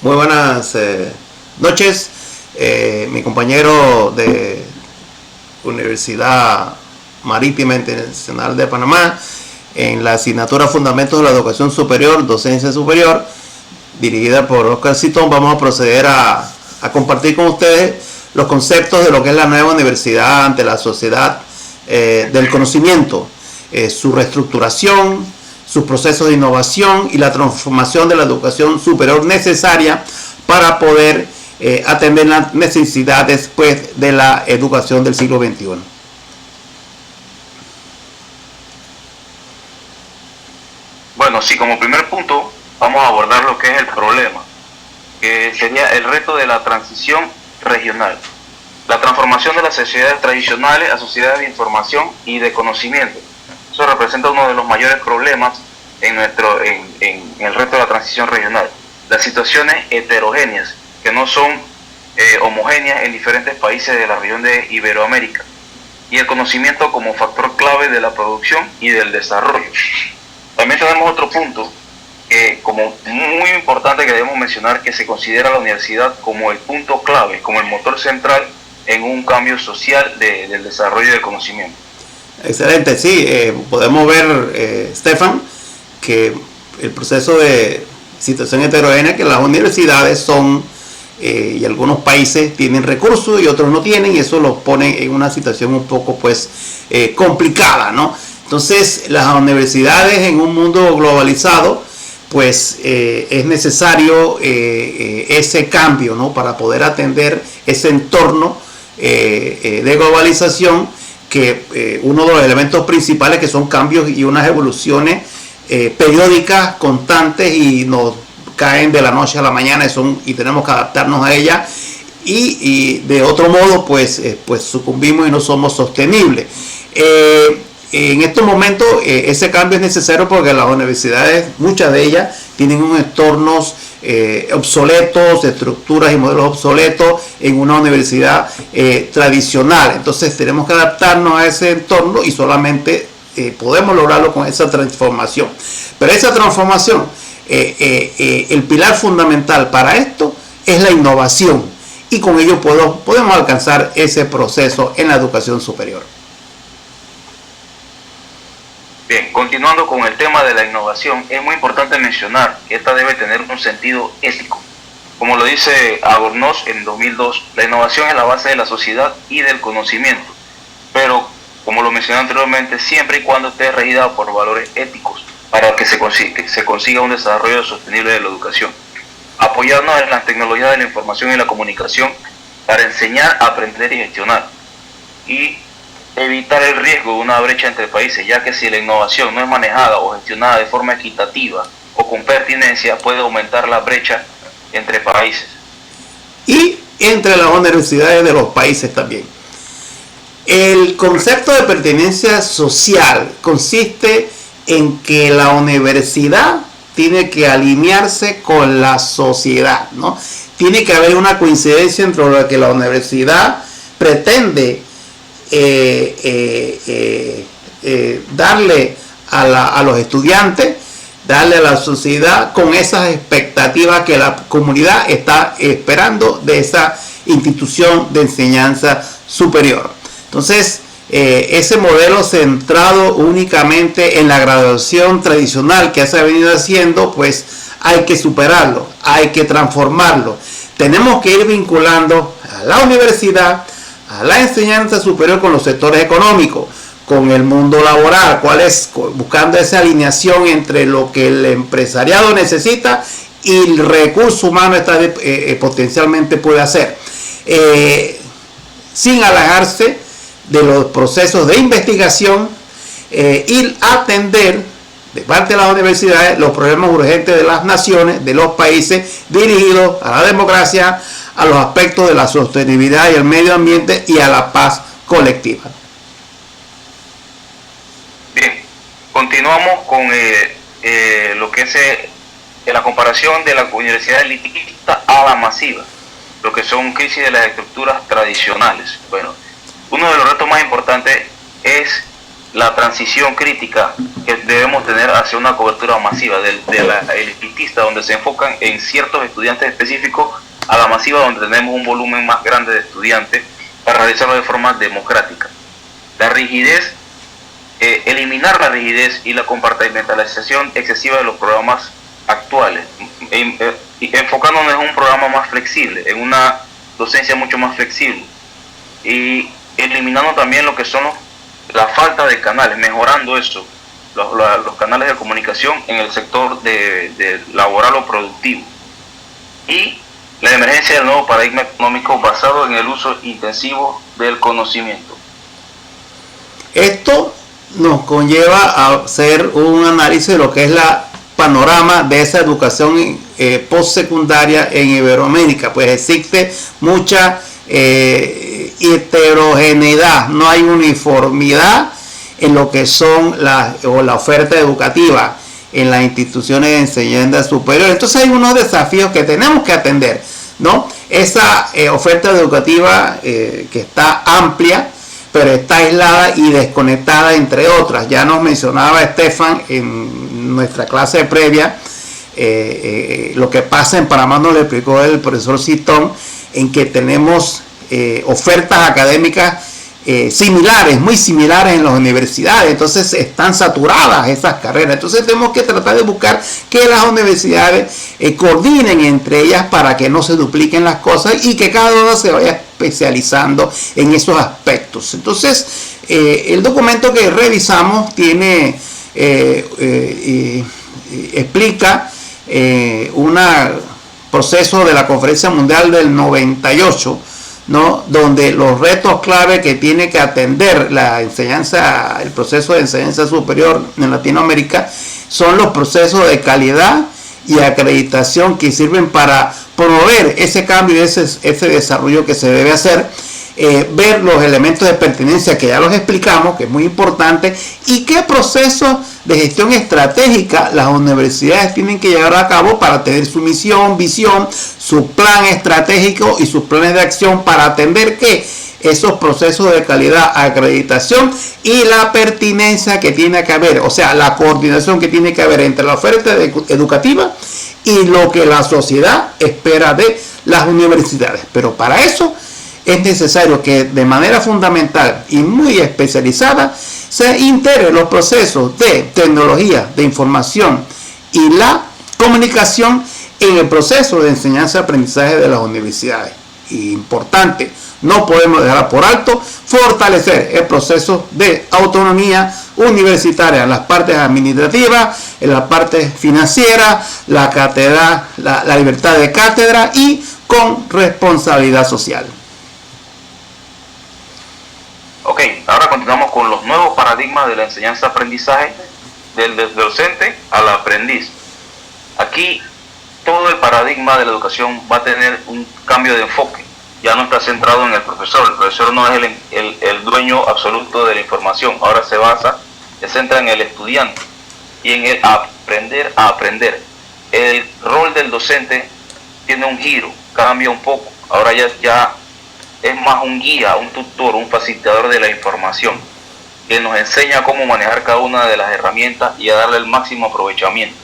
Muy buenas noches. Mi compañero de Universidad Marítima Internacional de Panamá, en la asignatura Fundamentos de la Educación Superior, Docencia Superior, dirigida por Oscar Citón, vamos a proceder a compartir con ustedes los conceptos de lo que es la nueva universidad ante la sociedad del conocimiento, su reestructuración, sus procesos de innovación y la transformación de la educación superior necesaria para poder atender las necesidades pues, de la educación del siglo XXI. Bueno, sí, como primer punto vamos a abordar lo que es el problema, que sería el reto de la transición regional, la transformación de las sociedades tradicionales a sociedades de información y de conocimiento. Eso representa uno de los mayores problemas en el reto de la transición regional. Las situaciones heterogéneas, que no son homogéneas en diferentes países de la región de Iberoamérica, y el conocimiento como factor clave de la producción y del desarrollo. También tenemos otro punto, como muy importante que debemos mencionar, que se considera la universidad como el punto clave, como el motor central en un cambio social del desarrollo del conocimiento. Excelente, sí, podemos ver, Stefan, que el proceso de situación heterogénea, que las universidades son, y algunos países tienen recursos y otros no tienen, y eso los pone en una situación un poco pues complicada, ¿no? Entonces las universidades en un mundo globalizado pues es necesario ese cambio, ¿no? Para poder atender ese entorno de globalización, que uno de los elementos principales que son cambios y unas evoluciones periódicas, constantes, y nos caen de la noche a la mañana y tenemos que adaptarnos a ellas, y de otro modo pues sucumbimos y no somos sostenibles. En estos momentos ese cambio es necesario porque las universidades, muchas de ellas, tienen unos entornos obsoletos, estructuras y modelos obsoletos en una universidad tradicional. Entonces tenemos que adaptarnos a ese entorno y solamente podemos lograrlo con esa transformación. Pero esa transformación, el pilar fundamental para esto es la innovación, y con ello podemos alcanzar ese proceso en la educación superior. Bien, continuando con el tema de la innovación, es muy importante mencionar que esta debe tener un sentido ético. Como lo dice Albornoz en 2002, la innovación es la base de la sociedad y del conocimiento, pero, como lo mencioné anteriormente, siempre y cuando esté regida por valores éticos para que se consiga un desarrollo sostenible de la educación. Apoyarnos en las tecnologías de la información y la comunicación para enseñar, aprender y gestionar. Y evitar el riesgo de una brecha entre países, ya que si la innovación no es manejada o gestionada de forma equitativa o con pertinencia, puede aumentar la brecha entre países. Y entre las universidades de los países también. El concepto de pertenencia social consiste en que la universidad tiene que alinearse con la sociedad, ¿no? Tiene que haber una coincidencia entre lo que la universidad pretende darle a los estudiantes, darle a la sociedad, con esas expectativas que la comunidad está esperando de esa institución de enseñanza superior. Entonces, ese modelo centrado únicamente en la graduación tradicional que se ha venido haciendo, pues hay que superarlo, hay que transformarlo. Tenemos que ir vinculando a la universidad, a la enseñanza superior, con los sectores económicos, con el mundo laboral, buscando esa alineación entre lo que el empresariado necesita y el recurso humano potencialmente puede hacer, sin alejarse de los procesos de investigación, y atender de parte de las universidades los problemas urgentes de las naciones, de los países, dirigidos a la democracia, a los aspectos de la sostenibilidad y el medio ambiente y a la paz colectiva. Bien, continuamos con lo que es la comparación de la universidad elitista a la masiva, lo que son crisis de las estructuras tradicionales. Bueno, uno de los retos más importantes es la transición crítica que debemos tener hacia una cobertura masiva de la elitista, donde se enfocan en ciertos estudiantes específicos, a la masiva, donde tenemos un volumen más grande de estudiantes, para realizarlo de forma democrática. La rigidez, eliminar la rigidez y la compartimentalización excesiva de los programas actuales, enfocándonos en un programa más flexible, en una docencia mucho más flexible, y eliminando también lo que son la falta de canales, mejorando eso, los canales de comunicación en el sector de laboral o productivo, y la emergencia del nuevo paradigma económico basado en el uso intensivo del conocimiento. Esto nos conlleva a hacer un análisis de lo que es la panorama de esa educación postsecundaria en Iberoamérica. Pues existe mucha heterogeneidad, no hay uniformidad en lo que son la oferta educativa en las instituciones de enseñanza superior. Entonces hay unos desafíos que tenemos que atender, ¿no? Esa oferta educativa que está amplia, pero está aislada y desconectada entre otras. Ya nos mencionaba Estefan en nuestra clase previa lo que pasa en Panamá, nos lo explicó el profesor Citón, en que tenemos ofertas académicas similares, muy similares en las universidades. Entonces están saturadas esas carreras. Entonces tenemos que tratar de buscar que las universidades coordinen entre ellas para que no se dupliquen las cosas y que cada una se vaya especializando en esos aspectos. Entonces el documento que revisamos tiene explica un proceso de la Conferencia Mundial del 98, ¿no? Donde los retos clave que tiene que atender la enseñanza, el proceso de enseñanza superior en Latinoamérica, son los procesos de calidad y acreditación que sirven para promover ese cambio y ese desarrollo que se debe hacer, ver los elementos de pertinencia que ya los explicamos, que es muy importante, y qué procesos de gestión estratégica las universidades tienen que llevar a cabo para tener su misión, visión, su plan estratégico y sus planes de acción para atender que esos procesos de calidad, acreditación y la pertinencia que tiene que haber, o sea, la coordinación que tiene que haber entre la oferta educativa y lo que la sociedad espera de las universidades. Pero para eso es necesario que de manera fundamental y muy especializada se integren los procesos de tecnología, de información y la comunicación en el proceso de enseñanza-aprendizaje de las universidades. Importante, no podemos dejar por alto fortalecer el proceso de autonomía universitaria en las partes administrativas, en la parte financiera, la cátedra, la libertad de cátedra y con responsabilidad social. Ok, ahora continuamos con los nuevos paradigmas de la enseñanza-aprendizaje del docente al aprendiz. Aquí todo el paradigma de la educación va a tener un cambio de enfoque. Ya no está centrado en el profesor no es el dueño absoluto de la información, ahora se centra en el estudiante y en el aprender a aprender. El rol del docente tiene un giro, cambia un poco, ahora ya es más un guía, un tutor, un facilitador de la información, que nos enseña cómo manejar cada una de las herramientas y a darle el máximo aprovechamiento.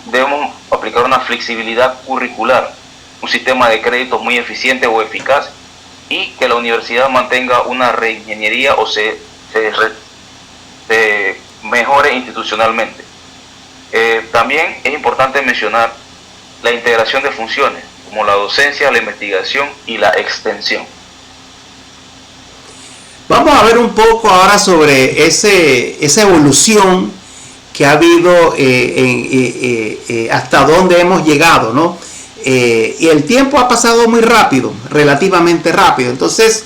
Debemos aplicar una flexibilidad curricular, un sistema de créditos muy eficiente o eficaz, y que la universidad mantenga una reingeniería o se mejore institucionalmente. También es importante mencionar la integración de funciones, como la docencia, la investigación y la extensión. Vamos a ver un poco ahora sobre esa evolución que ha habido hasta dónde hemos llegado, ¿no? Y el tiempo ha pasado muy rápido, relativamente rápido. Entonces,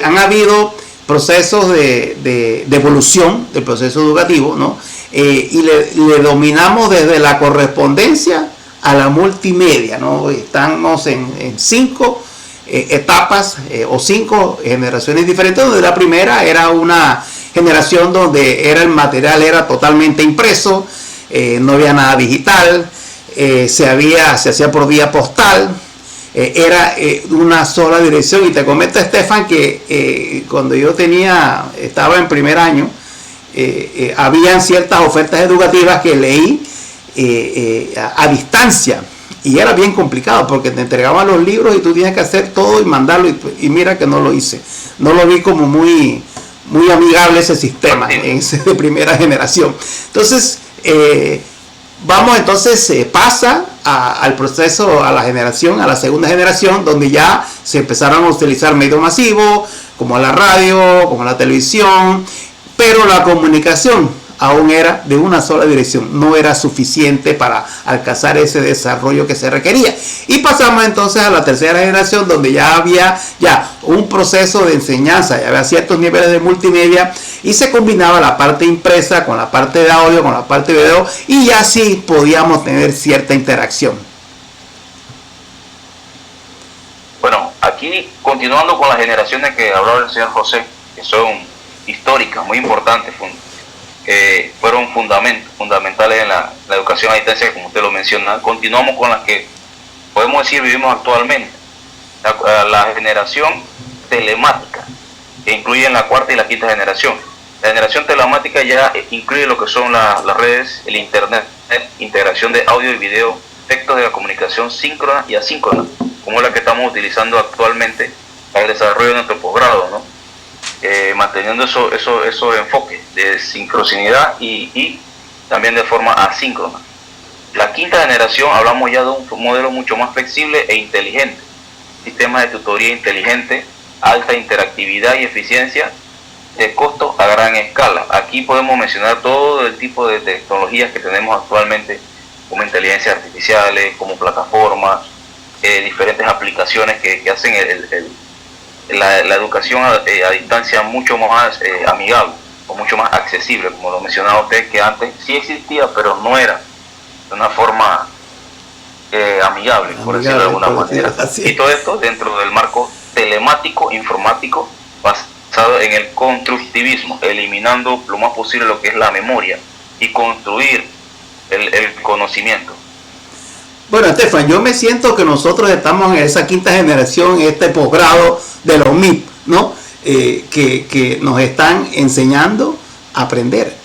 han habido procesos de evolución del proceso educativo, ¿no? Y le dominamos desde la correspondencia a la multimedia, ¿no? Estamos en 5 etapas o 5 generaciones diferentes, donde la primera era una generación donde el material era totalmente impreso, no había nada digital, se hacía por vía postal, era una sola dirección. Y te comento, Estefan, que cuando yo estaba en primer año, habían ciertas ofertas educativas que leí a distancia, y era bien complicado porque te entregaban los libros y tú tienes que hacer todo y mandarlo, y mira que no lo hice, no lo vi como muy amigable ese sistema, ese de primera generación. Entonces pasa al proceso, a la segunda generación, donde ya se empezaron a utilizar medios masivos como la radio, como la televisión, pero la comunicación aún era de una sola dirección, no era suficiente para alcanzar ese desarrollo que se requería. Y pasamos entonces a la tercera generación, donde ya había un proceso de enseñanza, ya había ciertos niveles de multimedia, y se combinaba la parte impresa con la parte de audio, con la parte de video, y ya sí podíamos tener cierta interacción. Bueno, aquí continuando con las generaciones que hablaba el señor José, que son históricas, muy importantes, fueron fundamentales en la educación a distancia, como usted lo menciona. Continuamos con las que podemos decir vivimos actualmente. La generación telemática, que incluye la cuarta y la quinta generación. La generación telemática ya incluye lo que son las redes, el internet, integración de audio y video, efectos de la comunicación síncrona y asíncrona, como la que estamos utilizando actualmente para el desarrollo de nuestro posgrado, ¿no? Manteniendo esos enfoques de sincronicidad y también de forma asíncrona. La quinta generación, hablamos ya de un modelo mucho más flexible e inteligente, sistemas de tutoría inteligente, alta interactividad y eficiencia, de costos a gran escala. Aquí podemos mencionar todo el tipo de tecnologías que tenemos actualmente, como inteligencias artificiales, como plataformas, diferentes aplicaciones que hacen la educación a distancia mucho más amigable o mucho más accesible, como lo mencionaba usted, que antes sí existía, pero no era de una forma amigable, por decirlo de alguna manera. Y todo esto dentro del marco telemático, informático, basado en el constructivismo, eliminando lo más posible lo que es la memoria y construir el conocimiento. Bueno, Estefan, yo me siento que nosotros estamos en esa quinta generación, este posgrado de los MIP, ¿no? Que nos están enseñando a aprender,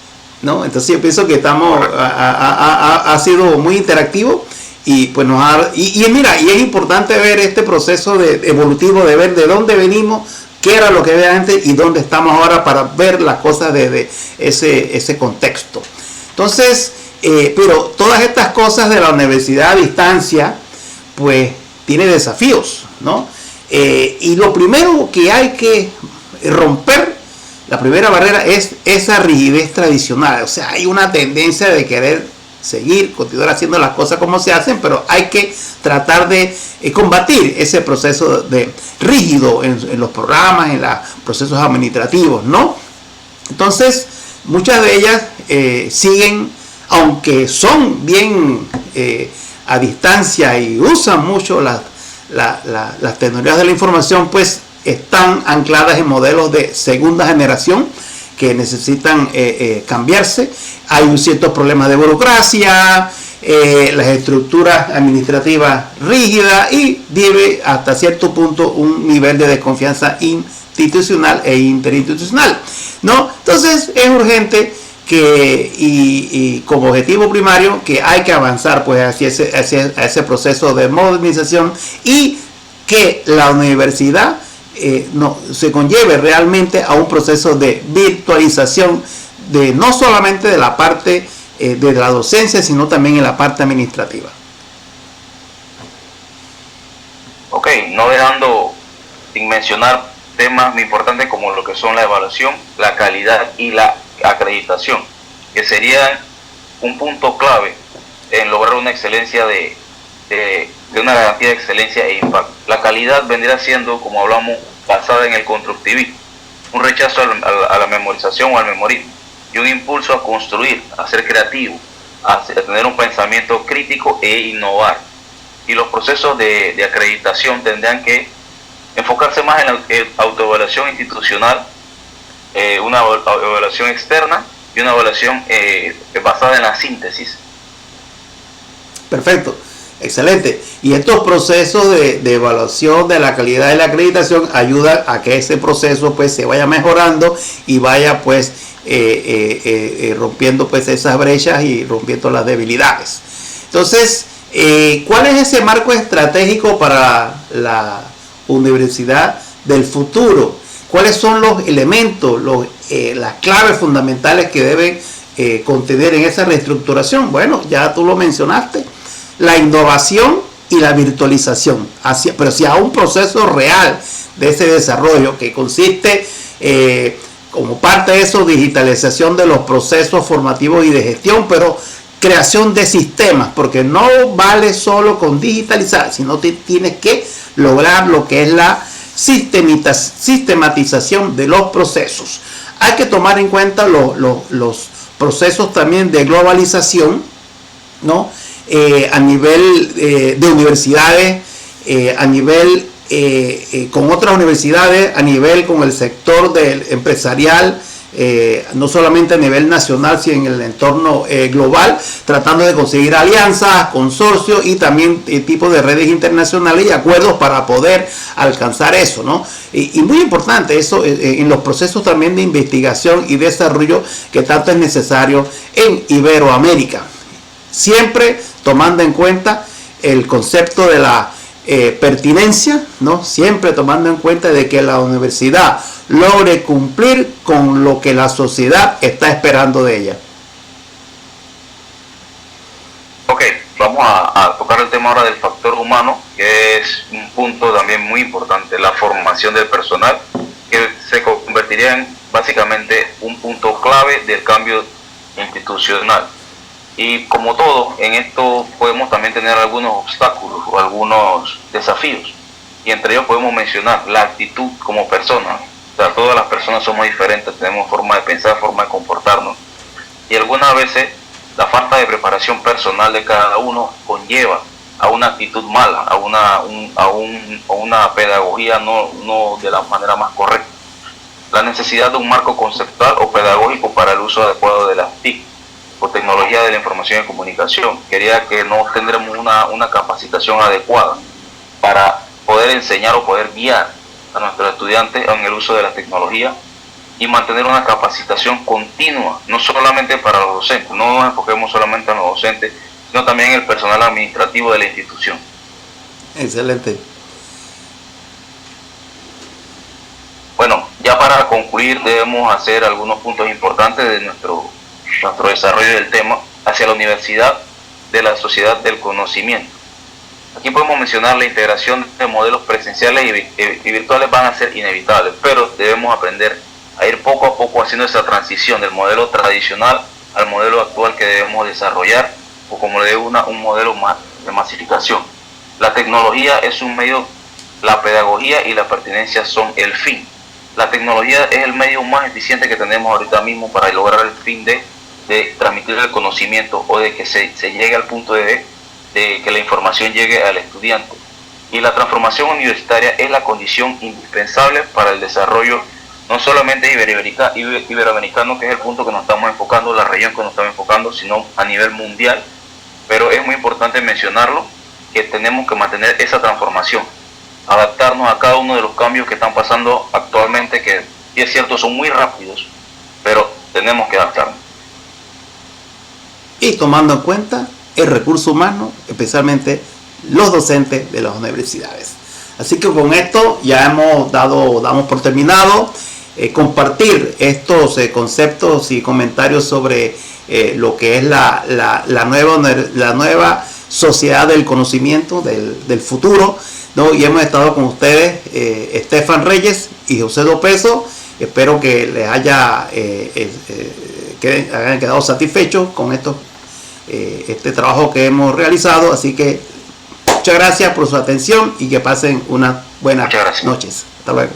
¿no? Entonces yo pienso que ha sido muy interactivo, y pues mira, y es importante ver este proceso evolutivo, de ver de dónde venimos, qué era lo que había antes y dónde estamos ahora, para ver las cosas desde ese contexto. Entonces, pero todas estas cosas de la universidad a distancia, pues tiene desafíos, ¿no? Y lo primero que hay que romper, la primera barrera, es esa rigidez tradicional. O sea, hay una tendencia de querer continuar haciendo las cosas como se hacen, pero hay que tratar de combatir ese proceso de rígido en los programas, en los procesos administrativos, ¿no? Entonces, muchas de ellas siguen, aunque son bien a distancia y usan mucho las tecnologías de la información, pues están ancladas en modelos de segunda generación que necesitan cambiarse. Hay un cierto problema de burocracia, las estructuras administrativas rígidas, y debe hasta cierto punto un nivel de desconfianza institucional e interinstitucional, ¿no? Entonces es urgente y como objetivo primario que hay que avanzar pues hacia ese proceso de modernización, y que la universidad se conlleve realmente a un proceso de virtualización, no solamente de la parte de la docencia, sino también en la parte administrativa. Ok, no dejando sin mencionar temas muy importantes como lo que son la evaluación, la calidad y la acreditación, que serían un punto clave en lograr una excelencia de una garantía de excelencia e impacto. La calidad vendría siendo, como hablamos, basada en el constructivismo, un rechazo a la memorización o al memorismo, y un impulso a construir, a ser creativo, a tener un pensamiento crítico e innovar. Y los procesos de acreditación tendrían que enfocarse más en la autoevaluación institucional, una evaluación externa y una evaluación basada en la síntesis. Perfecto. Excelente. Y estos procesos de evaluación de la calidad de la acreditación ayudan a que ese proceso pues se vaya mejorando y vaya pues rompiendo pues esas brechas y rompiendo las debilidades. Entonces, ¿cuál es ese marco estratégico para la universidad del futuro? ¿Cuáles son los elementos, las claves fundamentales que deben contener en esa reestructuración? Bueno, ya tú lo mencionaste. La innovación y la virtualización, pero hacia un proceso real de ese desarrollo que consiste como parte de eso, digitalización de los procesos formativos y de gestión, pero creación de sistemas, porque no vale solo con digitalizar, sino que tienes que lograr lo que es la sistematización de los procesos. Hay que tomar en cuenta los procesos también de globalización, ¿no? A nivel de universidades, a nivel con otras universidades, a nivel con el sector del empresarial, no solamente a nivel nacional, sino en el entorno global, tratando de conseguir alianzas, consorcios y también tipos de redes internacionales y acuerdos para poder alcanzar eso, ¿no? Y muy importante eso en los procesos también de investigación y desarrollo que tanto es necesario en Iberoamérica. Siempre tomando en cuenta el concepto de la pertinencia, ¿no? Siempre tomando en cuenta de que la universidad logre cumplir con lo que la sociedad está esperando de ella. Ok, vamos a tocar el tema ahora del factor humano, que es un punto también muy importante, la formación del personal, que se convertiría en básicamente un punto clave del cambio institucional. Y como todo, en esto podemos también tener algunos obstáculos o algunos desafíos. Y entre ellos podemos mencionar la actitud como persona. O sea, todas las personas somos diferentes, tenemos forma de pensar, forma de comportarnos. Y algunas veces la falta de preparación personal de cada uno conlleva a una actitud mala, a una pedagogía no de la manera más correcta. La necesidad de un marco conceptual o pedagógico para el uso adecuado de las TIC o tecnología de la información y comunicación. Quería que no tendremos una capacitación adecuada para poder enseñar o poder guiar a nuestros estudiantes en el uso de la tecnología y mantener una capacitación continua, no solamente para los docentes, no nos enfoquemos solamente en los docentes, sino también en el personal administrativo de la institución. Excelente. Bueno, ya para concluir debemos hacer algunos puntos importantes de nuestro desarrollo del tema hacia la universidad de la sociedad del conocimiento. Aquí podemos mencionar la integración de modelos presenciales y virtuales van a ser inevitables, pero debemos aprender a ir poco a poco haciendo esa transición del modelo tradicional al modelo actual que debemos desarrollar, o como le digo, un modelo de masificación. La tecnología es un medio, la pedagogía y la pertinencia son el fin. La tecnología es el medio más eficiente que tenemos ahorita mismo para lograr el fin de transmitir el conocimiento o de que se llegue al punto de que la información llegue al estudiante. Y la transformación universitaria es la condición indispensable para el desarrollo no solamente iberoamericano, que es el punto que nos estamos enfocando, la región que nos estamos enfocando, sino a nivel mundial. Pero es muy importante mencionarlo, que tenemos que mantener esa transformación, adaptarnos a cada uno de los cambios que están pasando actualmente, que sí es cierto, son muy rápidos, pero tenemos que adaptarnos. Y tomando en cuenta el recurso humano, especialmente los docentes de las universidades. Así que con esto ya damos por terminado compartir estos conceptos y comentarios sobre lo que es la nueva sociedad del conocimiento del futuro, ¿no? Y hemos estado con ustedes Estefan Reyes y José Dopeso. Espero que les hayan quedado satisfechos con este trabajo que hemos realizado. Así que muchas gracias por su atención y que pasen unas buenas noches. Hasta luego.